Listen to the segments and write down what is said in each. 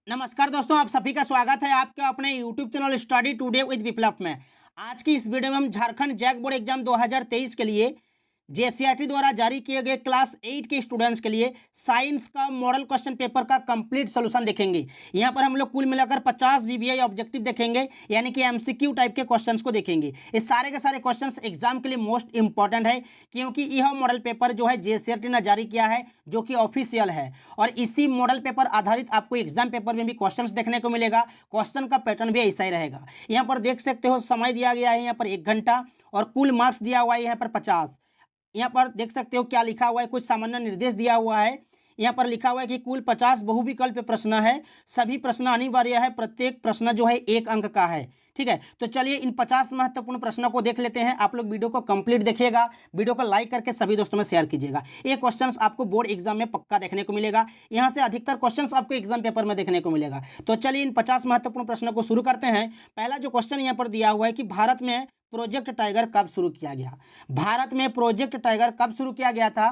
नमस्कार दोस्तों, आप सभी का स्वागत है आपके अपने YouTube channel study today with Viplav में। आज की इस वीडियो में हम झारखंड जैक बोर्ड एग्जाम 2023 के लिए जेसीईआरटी द्वारा जारी किए गए क्लास 8 के स्टूडेंट्स के लिए साइंस का मॉडल क्वेश्चन पेपर का कंप्लीट सॉल्यूशन देखेंगे। यहाँ पर हम लोग कुल मिलाकर 50 वीवीआई ऑब्जेक्टिव देखेंगे, यानी कि एमसीक्यू टाइप के क्वेश्चंस को देखेंगे। इस सारे के सारे क्वेश्चंस एग्जाम के लिए मोस्ट इंपॉर्टेंट है, क्योंकि यह मॉडल पेपर जो है जेसीईआरटी ने जारी किया है, जो कि ऑफिशियल है। और इसी मॉडल पेपर आधारित आपको एग्जाम पेपर में भी क्वेश्चंस देखने को मिलेगा। क्वेश्चन का पैटर्न भी ऐसा ही रहेगा। यहाँ पर देख सकते हो समय दिया गया है यहाँ पर 1 घंटा, और कुल मार्क्स दिया हुआ है यहाँ पर 50। यहाँ पर देख सकते हो क्या लिखा हुआ है, कुछ सामान्य निर्देश दिया हुआ है। यहाँ पर लिखा हुआ है कि कुल 50 बहुविकल्प प्रश्न है, सभी प्रश्न अनिवार्य है, प्रत्येक प्रश्न जो है 1 अंक का है। ठीक है, तो चलिए इन 50 महत्वपूर्ण प्रश्नों को देख लेते हैं। आप लोग वीडियो को कंप्लीट देखिएगा, वीडियो को लाइक करके सभी दोस्तों में शेयर कीजिएगा। ये क्वेश्चंस आपको बोर्ड एग्जाम में पक्का देखने को मिलेगा। यहाँ से अधिकतर क्वेश्चंस आपको एग्जाम पेपर में देखने को मिलेगा। तो चलिए इन 50 महत्वपूर्ण प्रश्नों को शुरू करते हैं। पहला जो क्वेश्चन यहाँ पर दिया हुआ है कि भारत में प्रोजेक्ट टाइगर कब शुरू किया गया। भारत में प्रोजेक्ट टाइगर कब शुरू किया गया था?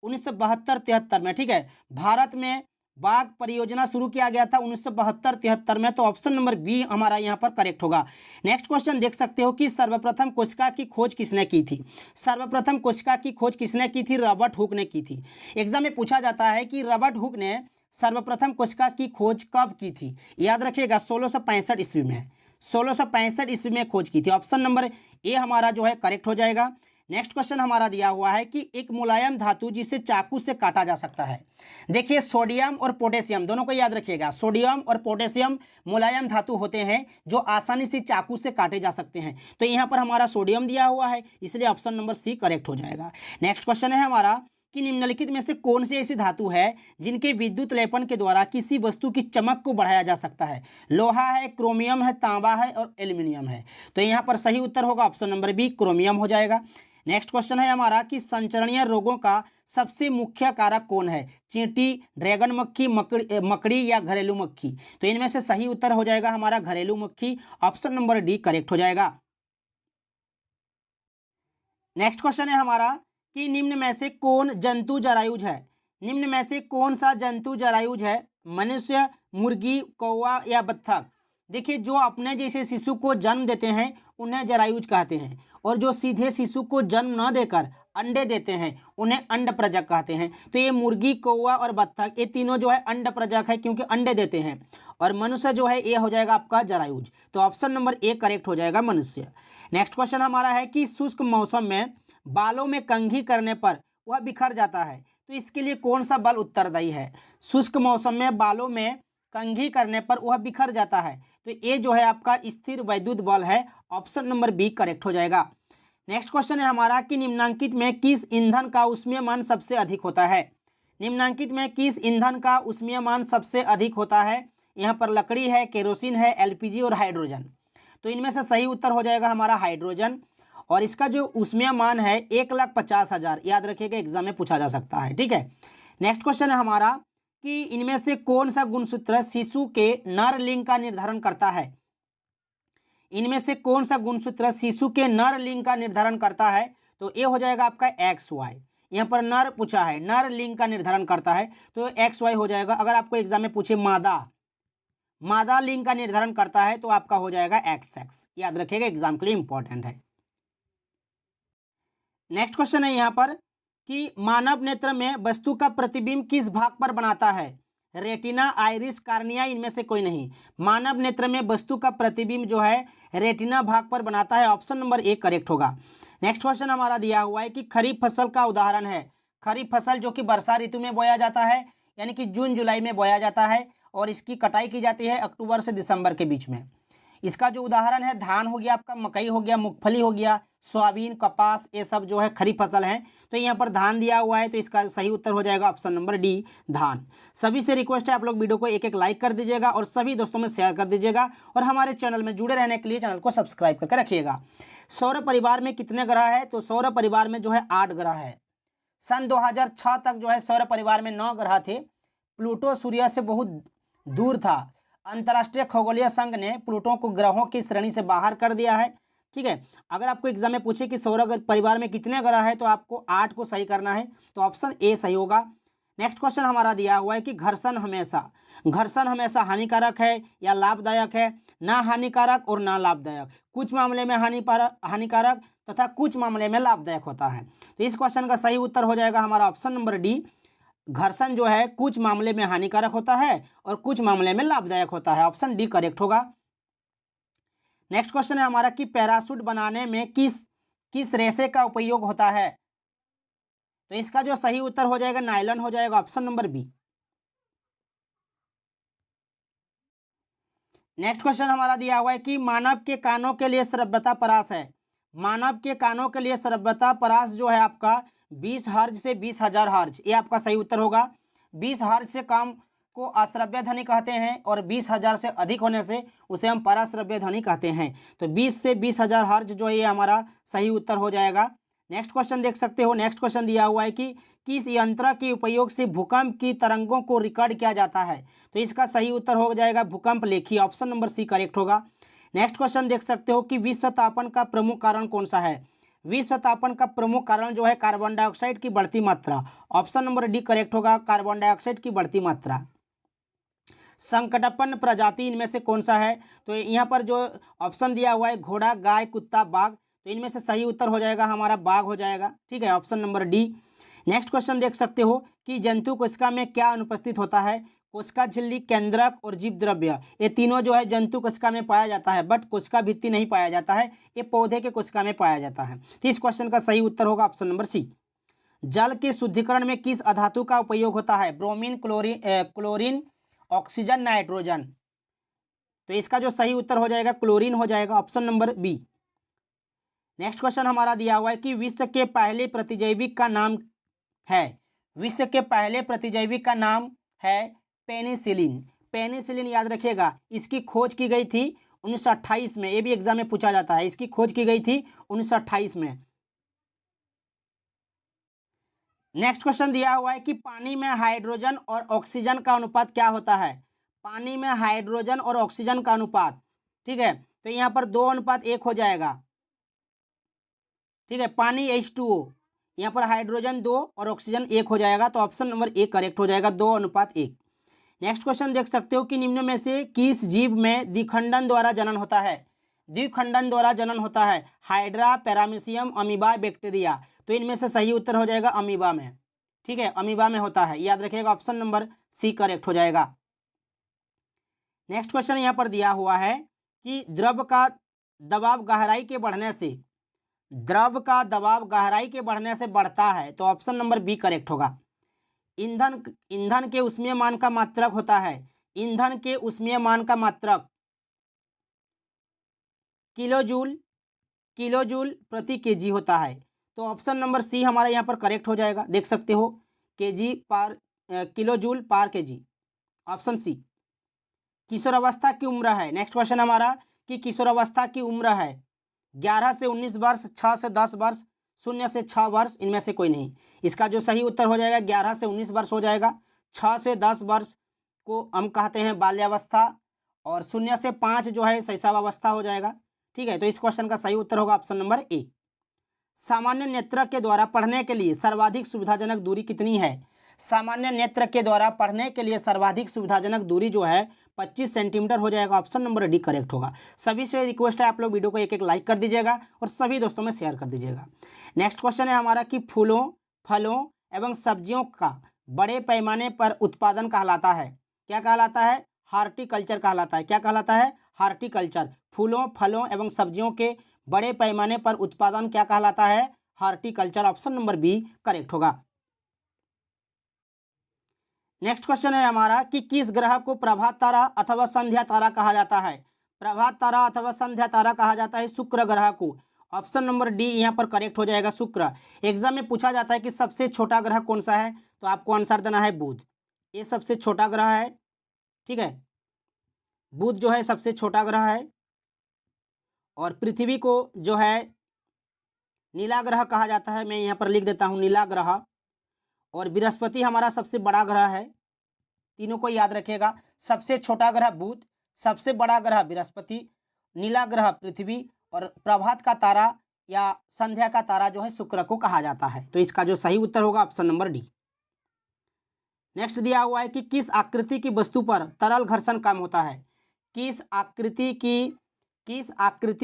1972-73 में। ठीक है, भारत में बाघ परियोजना शुरू किया गया था 1972-73 में। तो ऑप्शन नंबर बी हमारा यहाँ पर करेक्ट होगा। नेक्स्ट क्वेश्चन देख सकते हो कि सर्वप्रथम कोशिका की खोज किसने की थी। सर्वप्रथम कोशिका की खोज किसने की थी? रॉबर्ट हुक ने की थी। एग्जाम में पूछा जाता है कि रॉबर्ट हुक ने सर्वप्रथम कोशिका की खोज कब की थी। याद रखिएगा 1665 ईस्वी में। 1665 ईस्वी में खोज की थी। ऑप्शन नंबर ए हमारा जो है करेक्ट हो जाएगा। नेक्स्ट क्वेश्चन हमारा दिया हुआ है कि एक मुलायम धातु जिसे चाकू से काटा जा सकता है। देखिए सोडियम और पोटेशियम दोनों को याद रखिएगा। सोडियम और पोटेशियम मुलायम धातु होते हैं जो आसानी से चाकू से काटे जा सकते हैं। तो यहाँ पर हमारा सोडियम दिया हुआ है, इसलिए ऑप्शन नंबर सी करेक्ट हो जाएगा। नेक्स्ट क्वेश्चन है हमारा कि निम्नलिखित में से कौन सी ऐसी धातु है जिनके विद्युत लेपन के द्वारा किसी वस्तु की चमक को बढ़ाया जा सकता है। लोहा है, क्रोमियम है, तांबा है और एल्यूमिनियम है। तो यहाँ पर सही उत्तर होगा ऑप्शन नंबर बी, क्रोमियम हो जाएगा। नेक्स्ट क्वेश्चन है हमारा कि संचरणीय रोगों का सबसे मुख्य कारक कौन है। चींटी, ड्रैगन मक्खी, मकड़ी या घरेलू मक्खी। तो इनमें से सही उत्तर हो जाएगा हमारा घरेलू मक्खी। ऑप्शन नंबर डी करेक्ट हो जाएगा। नेक्स्ट क्वेश्चन है हमारा कि निम्न में से कौन जंतु जरायुज है। निम्न में से कौन सा जंतु जरायुज है? मनुष्य, मुर्गी, कौवा या बत्तख। देखिए जो अपने जैसे शिशु को जन्म देते हैं उन्हें जरायुज कहते हैं, और जो सीधे शिशु को जन्म न देकर अंडे देते हैं उन्हें अंड प्रजक कहते हैं। तो ये मुर्गी, कौवा और बत्तख ये तीनों जो है अंड प्रजक है, क्योंकि अंडे देते हैं। और मनुष्य जो है ये हो जाएगा आपका जरायुज। तो ऑप्शन नंबर ए करेक्ट हो जाएगा, मनुष्य। नेक्स्ट क्वेश्चन हमारा है कि शुष्क मौसम में बालों में कंघी करने पर वह बिखर जाता है। तो इसके लिए कौन सा बल उत्तरदायी है? शुष्क मौसम में बालों में कंघी करने पर वह बिखर जाता है। तो ये जो है आपका स्थिर वैद्युत बल है। ऑप्शन नंबर बी करेक्ट हो जाएगा। नेक्स्ट क्वेश्चन है हमारा कि निम्नांकित में किस ईंधन का ऊष्मीयमान सबसे अधिक होता है। निम्नांकित में किस ईंधन का ऊष्मीयमान सबसे अधिक होता है? यहाँ पर लकड़ी है, केरोसिन है, एलपीजी और हाइड्रोजन। तो इनमें से सही उत्तर हो जाएगा हमारा हाइड्रोजन। और इसका जो ऊष्मीयमान है 1,50,000। याद रखिएगा एग्जाम में पूछा जा सकता है। ठीक है, नेक्स्ट क्वेश्चन है हमारा कि इनमें से कौन सा गुणसूत्र शिशु के नर लिंग का निर्धारण करता है। इनमें से कौन सा गुणसूत्र शिशु के नर लिंग का निर्धारण करता है? तो ये हो जाएगा आपका XY। यहाँ पर नर पूछा है, नर लिंग का निर्धारण करता है, तो XY हो जाएगा। अगर आपको एग्जाम में पूछे मादा लिंग का निर्धारण करता है तो आपका हो जाएगा XX। याद रखिएगा एग्जाम के लिए इंपॉर्टेंट है। नेक्स्ट क्वेश्चन है यहाँ पर कि मानव नेत्र में वस्तु का प्रतिबिंब किस भाग पर बनाता है। रेटिना, आइरिस, कार्निया, इनमें से कोई नहीं। मानव नेत्र में वस्तु का प्रतिबिंब जो है रेटिना भाग पर बनाता है। ऑप्शन नंबर ए करेक्ट होगा। नेक्स्ट क्वेश्चन हमारा दिया हुआ है कि खरीफ फसल का उदाहरण है। खरीफ फसल जो कि वर्षा ऋतु में बोया जाता है, यानी कि जून जुलाई में बोया जाता है, और इसकी कटाई की जाती है अक्टूबर से दिसंबर के बीच में। इसका जो उदाहरण है धान हो गया, आपका मकई हो गया, मूंगफली हो गया, सोयाबीन, कपास, ये सब जो है खरीफ फसल है। तो यहाँ पर धान दिया हुआ है, तो इसका सही उत्तर हो जाएगा ऑप्शन नंबर डी, धान। सभी से रिक्वेस्ट है आप लोग वीडियो को एक एक लाइक कर दीजिएगा और सभी दोस्तों में शेयर कर दीजिएगा, और हमारे चैनल में जुड़े रहने के लिए चैनल को सब्सक्राइब करके रखिएगा। सौर परिवार में कितने ग्रह है? तो सौर परिवार में जो है 8 ग्रह है। सन 2006 तक जो है सौर परिवार में 9 ग्रह थे। प्लूटो सूर्य से बहुत दूर था। अंतर्राष्ट्रीय खगोलीय संघ ने प्लूटो को ग्रहों की श्रेणी से बाहर कर दिया है। ठीक है, अगर आपको एग्जाम में पूछे कि सौर परिवार में कितने ग्रह है तो आपको 8 को सही करना है। तो ऑप्शन ए सही होगा। नेक्स्ट क्वेश्चन हमारा दिया हुआ है कि घर्षण हमेशा घर्षण हमेशा हानिकारक है या लाभदायक है? ना हानिकारक और ना लाभदायक। कुछ मामले में हानिकारक तथा कुछ मामले में लाभदायक होता है। तो इस क्वेश्चन का सही उत्तर हो जाएगा हमारा ऑप्शन नंबर डी। घर्षण जो है कुछ मामले में हानिकारक होता है और कुछ मामले में लाभदायक होता है। ऑप्शन डी करेक्ट होगा। नेक्स्ट क्वेश्चन है हमारा कि पैराशूट बनाने में किस रेशे का उपयोग होता है? तो इसका जो सही उत्तर हो जाएगा नायलॉन हो जाएगा। Option number B. Next question हमारा दिया हुआ है कि मानव के कानों के लिए श्रव्यता परास है। मानव के कानों के लिए श्रव्यता परास जो है आपका 20 हर्ज से 20,000 हर्ज, ये आपका सही उत्तर होगा। 20 हर्ज से कम को अश्रव्य ध्वनि कहते हैं और 20,000 से अधिक होने से उसे हम पराश्रव्य ध्वनि कहते हैं। तो 20 से 20,000 हर्ज जो है ये हमारा सही उत्तर हो जाएगा। नेक्स्ट क्वेश्चन देख सकते हो। नेक्स्ट क्वेश्चन दिया हुआ है कि किस यंत्र के उपयोग से भूकंप की तरंगों को रिकॉर्ड किया जाता है? तो इसका सही उत्तर हो जाएगा भूकंप लेखी। ऑप्शन नंबर सी करेक्ट होगा। नेक्स्ट क्वेश्चन देख सकते हो कि विश्व तापन का प्रमुख कारण कौन सा है? विश्व तापन का प्रमुख कारण जो है कार्बन डाइऑक्साइड की बढ़ती मात्रा। ऑप्शन नंबर डी करेक्ट होगा, कार्बन डाइऑक्साइड की बढ़ती मात्रा। संकटपन्न प्रजाति इनमें से कौन सा है? तो यहाँ पर जो ऑप्शन दिया हुआ है घोड़ा, गाय, कुत्ता, बाघ, तो इनमें से सही उत्तर हो जाएगा हमारा बाघ हो जाएगा। ठीक है, option number D. Next question देख सकते हो कि जंतु कोशिका में क्या अनुपस्थित होता है? कोशिका झिल्ली, केंद्रक और जीव द्रव्य, ये तीनों जो है जंतु कोशिका में पाया जाता है, बट कोशिका भित्ति नहीं पाया जाता है, ये पौधे के कोशिका में पाया जाता है। तो इस क्वेश्चन का सही उत्तर होगा ऑप्शन नंबर सी। जल के शुद्धिकरण में किस अधातु का उपयोग होता है? Bromine, chlorine, oxygen, nitrogen. तो इसका जो सही उत्तर हो जाएगा क्लोरीन हो जाएगा। Option number B. Next question हमारा दिया हुआ है कि विश्व के पहले प्रतिजैविक का नाम है। विश्व के पहले प्रतिजैविक का नाम है पेनिसिलिन। पेनिसिलिन याद रखिएगा, इसकी खोज की गई थी 1928 में। ये भी एग्जाम में पूछा जाता है। इसकी खोज की गई थी 1928 में। नेक्स्ट क्वेश्चन दिया हुआ है कि पानी में हाइड्रोजन और ऑक्सीजन का अनुपात क्या होता है? पानी में हाइड्रोजन और ऑक्सीजन का अनुपात, ठीक है, तो यहाँ पर 2:1 हो जाएगा। ठीक है, पानी H2O, यहाँ पर हाइड्रोजन 2 और ऑक्सीजन 1 हो जाएगा। तो ऑप्शन नंबर ए करेक्ट हो जाएगा, 2:1। नेक्स्ट क्वेश्चन देख सकते हो कि निम्न में से किस जीव में द्विखंडन द्वारा जनन होता है? द्विखंडन द्वारा जनन होता है हाइड्रा, पैरामीशियम, अमीबा, बैक्टीरिया। तो इनमें से सही उत्तर हो जाएगा अमीबा में। ठीक है, अमीबा में होता है, याद रखिएगा। ऑप्शन नंबर सी करेक्ट हो जाएगा। नेक्स्ट क्वेश्चन यहाँ पर दिया हुआ है कि द्रव का दबाव गहराई के बढ़ने से, द्रव का दबाव गहराई के बढ़ने से बढ़ता है। तो ऑप्शन नंबर बी करेक्ट होगा। ईंधन के ऊष्मीयमान का मात्रक होता है, ईंधन के ऊष्मीयमान का मात्रक किलोजूल प्रति केजी होता है। तो ऑप्शन नंबर सी हमारा यहाँ पर करेक्ट हो जाएगा। देख सकते हो किलोजूल पर केजी, ऑप्शन सी। किशोरावस्था की उम्र है। नेक्स्ट क्वेश्चन हमारा कि किशोरावस्था की उम्र है 11 से 19 वर्ष, 6 से 10 वर्ष, 0 से 6 वर्ष, इनमें से कोई नहीं। इसका जो सही उत्तर हो जाएगा 11 से 19 वर्ष हो जाएगा। 6 से 10 वर्ष को हम कहते हैं बाल्यावस्था और 0 से 5 जो है शैशवावस्था हो जाएगा। ठीक है, तो इस क्वेश्चन का सही उत्तर होगा ऑप्शन नंबर ए। सामान्य नेत्र के द्वारा पढ़ने के लिए सर्वाधिक सुविधाजनक दूरी कितनी है? सामान्य नेत्र के द्वारा पढ़ने के लिए सर्वाधिक सुविधाजनक दूरी जो है 25 सेंटीमीटर हो जाएगा। ऑप्शन नंबर डी करेक्ट होगा। सभी से रिक्वेस्ट है आप लोग वीडियो को एक लाइक कर दीजिएगा और सभी दोस्तों में शेयर कर दीजिएगा। नेक्स्ट क्वेश्चन है हमारा कि फूलों, फलों एवं सब्जियों का बड़े पैमाने पर उत्पादन कहलाता है, क्या कहलाता है? हार्टिकल्चर कहलाता है। क्या कहलाता है? हार्टिकल्चर। फूलों, फलों एवं सब्जियों के बड़े पैमाने पर उत्पादन क्या कहलाता है? Horticulture. Option number B correct होगा। नेक्स्ट क्वेश्चन है हमारा कि किस ग्रह को प्रभात तारा अथवा संध्या तारा कहा जाता है? प्रभात तारा अथवा संध्या तारा कहा जाता है शुक्र ग्रह को। ऑप्शन नंबर डी यहाँ पर करेक्ट हो जाएगा, शुक्र। एग्जाम में पूछा जाता है कि सबसे छोटा ग्रह कौन सा है, तो आपको आंसर देना है बुध। ये सबसे छोटा ग्रह है। ठीक है, बुध जो है सबसे छोटा ग्रह है और पृथ्वी को जो है नीला ग्रह कहा जाता है। मैं यहाँ पर लिख देता हूँ नीला ग्रह। और बृहस्पति हमारा सबसे बड़ा ग्रह है। तीनों को याद रखिएगा, सबसे छोटा ग्रह बुध, सबसे बड़ा ग्रह बृहस्पति, नीला ग्रह पृथ्वी और प्रभात का तारा या संध्या का तारा जो है शुक्र को कहा जाता है। तो इसका जो सही उत्तर होगा ऑप्शन नंबर डी। नेक्स्ट दिया हुआ है कि किस आकृति की वस्तु पर तरल घर्षण कम होता है। किस आकृति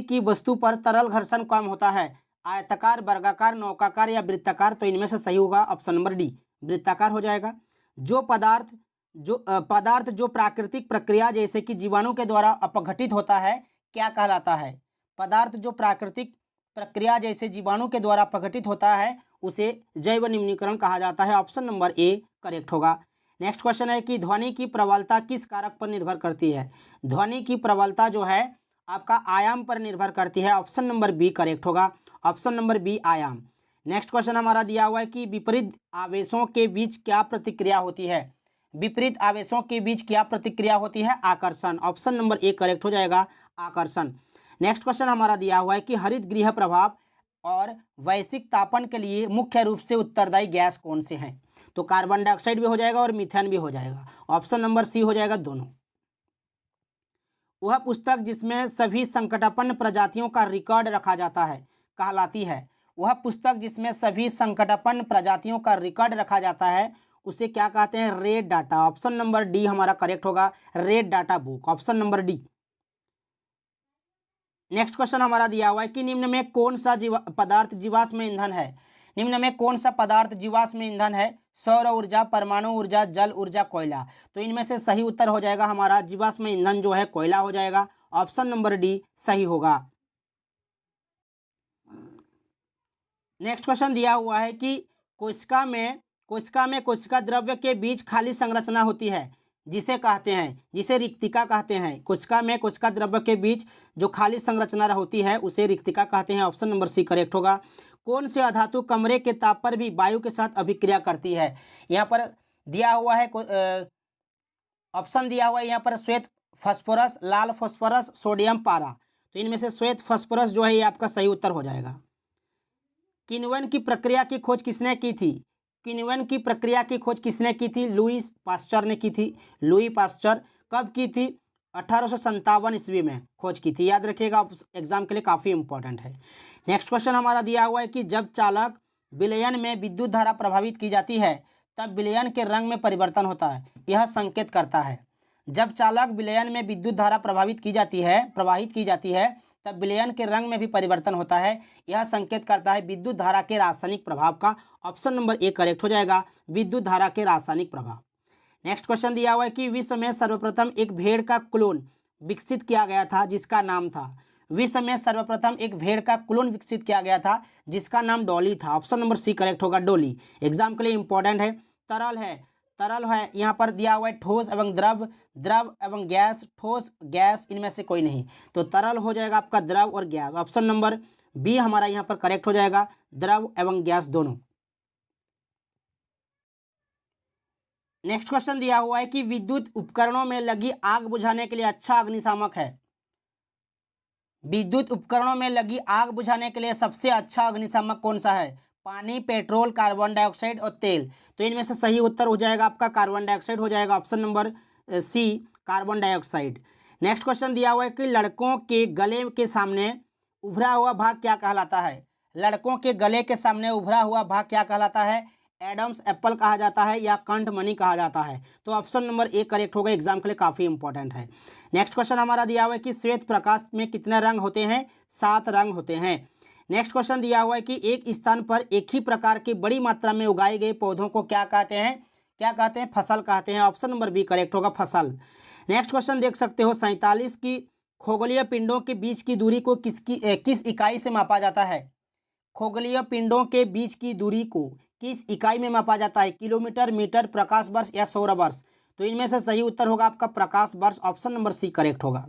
की वस्तु पर तरल घर्षण कम होता है। आयताकार, वर्गाकार, नौकाकार या वृत्ताकार। तो इनमें से सही होगा ऑप्शन नंबर डी, वृत्ताकार हो जाएगा। जो पदार्थ जो प्राकृतिक प्रक्रिया जैसे कि जीवाणु के द्वारा अपघटित होता है क्या कहलाता है। पदार्थ जो प्राकृतिक प्रक्रिया जैसे जीवाणु के द्वारा अपघटित होता है उसे जैव निम्नीकरण कहा जाता है। ऑप्शन नंबर ए करेक्ट होगा। नेक्स्ट क्वेश्चन है कि ध्वनि की प्रबलता किस कारक पर निर्भर करती है। ध्वनि की प्रबलता जो है आपका आयाम पर निर्भर करती है। ऑप्शन नंबर बी करेक्ट होगा। ऑप्शन नंबर बी आयाम। नेक्स्ट क्वेश्चन हमारा दिया हुआ है कि विपरीत आवेशों के बीच क्या प्रतिक्रिया होती है। विपरीत आवेशों के बीच क्या प्रतिक्रिया होती है। आकर्षण। ऑप्शन नंबर ए करेक्ट हो जाएगा, आकर्षण। नेक्स्ट क्वेश्चन हमारा दिया हुआ है कि हरित गृह प्रभाव और वैश्विक तापन के लिए मुख्य रूप से उत्तरदायी गैस कौन से हैं। तो कार्बन डाइऑक्साइड भी हो जाएगा और मीथेन भी हो जाएगा। ऑप्शन नंबर सी हो जाएगा, दोनों। वह पुस्तक जिसमें सभी संकटापन्न प्रजातियों का रिकॉर्ड रखा जाता है कहलाती है। वह पुस्तक जिसमें सभी संकटापन्न प्रजातियों का रिकॉर्ड रखा जाता है उसे क्या कहते हैं। Red data. Option number D हमारा करेक्ट होगा, red data book. Option number D. Next question हमारा दिया हुआ है कि निम्न में कौन सा पदार्थ जीवाश्म ईंधन है। निम्न में कौन सा पदार्थ जीवाश्म ईंधन है। सौर ऊर्जा, परमाणु ऊर्जा, जल ऊर्जा, कोयला। तो इनमें से सही उत्तर हो जाएगा हमारा जीवाश्म ईंधन जो है कोयला हो जाएगा। ऑप्शन नंबर डी सही होगा। नेक्स्ट क्वेश्चन दिया हुआ है कि कोशिका में कोशिका द्रव्य के बीच खाली संरचना होती है जिसे कहते हैं, जिसे रिक्तिका कहते हैं। कोशिका में कोशिका द्रव्य के बीच जो खाली संरचना होती है उसे रिक्तिका कहते हैं। ऑप्शन नंबर सी करेक्ट होगा। कौन से अधातु कमरे के ताप पर भी वायु के साथ अभिक्रिया करती है। यहाँ पर दिया हुआ है ऑप्शन दिया हुआ है यहाँ पर श्वेत फास्फोरस, लाल फास्फोरस, सोडियम पारा। तो इनमें से श्वेत फास्फोरस जो है ये आपका सही उत्तर हो जाएगा। किण्वन की प्रक्रिया की खोज किसने की थी। किण्वन की प्रक्रिया की खोज किसने की थी। लुई पास्चर ने की थी। लुई पास्चर कब की थी। 1857 ईस्वी में खोज की थी। याद रखिएगा, एग्जाम के लिए काफ़ी इंपॉर्टेंट है। नेक्स्ट क्वेश्चन हमारा दिया हुआ है कि जब चालक विलयन में विद्युत धारा प्रभावित की जाती है तब विलयन के रंग में परिवर्तन होता है। यह संकेत करता है। जब चालक विलयन में विद्युत धारा प्रवाहित की जाती है तब विलयन के रंग में भी परिवर्तन होता है। यह संकेत करता है विद्युत धारा के रासायनिक प्रभाव का। ऑप्शन नंबर ए करेक्ट हो जाएगा, विद्युत धारा के रासायनिक प्रभाव। नेक्स्ट क्वेश्चन दिया हुआ है कि विश्व में सर्वप्रथम एक भेड़ का क्लोन विकसित किया गया था जिसका नाम था। विश्व में सर्वप्रथम एक भेड़ का क्लोन विकसित किया गया था जिसका नाम डॉली था। ऑप्शन नंबर सी करेक्ट होगा, डॉली। एग्जाम के लिए इंपॉर्टेंट है। तरल है यहाँ पर दिया हुआ है ठोस एवं द्रव एवं गैस। ठोस, गैस, इनमें से कोई नहीं। तो तरल हो जाएगा आपका द्रव और गैस। ऑप्शन नंबर बी हमारा यहाँ पर करेक्ट हो जाएगा, द्रव एवं गैस दोनों। नेक्स्ट क्वेश्चन दिया हुआ है कि विद्युत उपकरणों में लगी आग बुझाने के लिए अच्छा अग्निशामक है। विद्युत उपकरणों में लगी आग बुझाने के लिए सबसे अच्छा अग्निशामक कौन सा है। पानी, पेट्रोल, कार्बन डाइऑक्साइड और तेल। तो इनमें से सही उत्तर हो जाएगा आपका कार्बन डाइऑक्साइड हो जाएगा। Option number C carbon dioxide. Next question दिया हुआ है कि लड़कों के गले के सामने उभरा हुआ भाग क्या कहलाता है। लड़कों के गले के सामने उभरा हुआ भाग क्या कहलाता है। एडम्स एप्पल कहा जाता है या कंठमणि कहा जाता है। तो ऑप्शन नंबर ए करेक्ट होगा, एग्जाम के लिए काफ़ी इंपॉर्टेंट है। नेक्स्ट क्वेश्चन हमारा दिया हुआ है कि श्वेत प्रकाश में कितने रंग होते हैं। 7 रंग होते हैं। नेक्स्ट क्वेश्चन दिया हुआ है कि एक स्थान पर एक ही प्रकार की बड़ी मात्रा में उगाए गए पौधों को क्या कहते हैं। फसल कहते हैं। ऑप्शन नंबर बी करेक्ट होगा, फसल। नेक्स्ट क्वेश्चन देख सकते हो 47 की खगोलीय पिंडों के बीच की दूरी को किस इकाई से मापा जाता है। खगोलीय पिंडों के बीच की दूरी को किस इकाई में मापा जाता है। किलोमीटर, मीटर, प्रकाश वर्ष या सौर वर्ष। तो इनमें से सही उत्तर होगा आपका प्रकाश वर्ष। ऑप्शन नंबर सी करेक्ट होगा।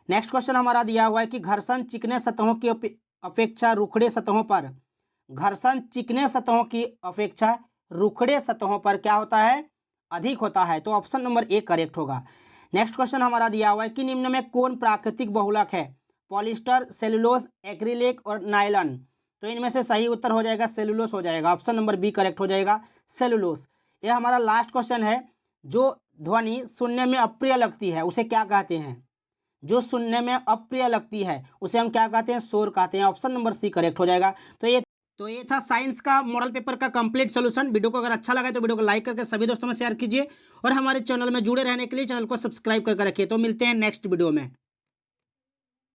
नेक्स्ट क्वेश्चन हमारा दिया हुआ है कि घर्षण चिकने सतहों की अपेक्षा रुखड़े सतहों पर, घर्षण चिकने सतहों की अपेक्षा रुखड़े सतहों पर क्या होता है, अधिक होता है। तो ऑप्शन नंबर ए करेक्ट होगा। नेक्स्ट क्वेश्चन हमारा दिया हुआ है कि निम्न में कौन प्राकृतिक बहुलक है। पॉलिस्टर, सेलुलोज, एक्रिलिक और नायलॉन। तो इनमें से सही उत्तर हो जाएगा सेलुलोज हो जाएगा। ऑप्शन नंबर बी करेक्ट हो जाएगा, सेलुलोज। यह हमारा लास्ट क्वेश्चन है। जो ध्वनि सुनने में अप्रिय लगती है उसे क्या कहते हैं। जो सुनने में अप्रिय लगती है उसे हम क्या कहते हैं, शोर कहते हैं। ऑप्शन नंबर सी करेक्ट हो जाएगा। तो ये तो ये था साइंस का मॉडल पेपर का कंप्लीट सोल्यूशन। वीडियो को अगर अच्छा लगा तो वीडियो को लाइक करके सभी दोस्तों में शेयर कीजिए और हमारे चैनल में जुड़े रहने के लिए चैनल को सब्सक्राइब करके रखिए। तो मिलते हैं नेक्स्ट वीडियो में।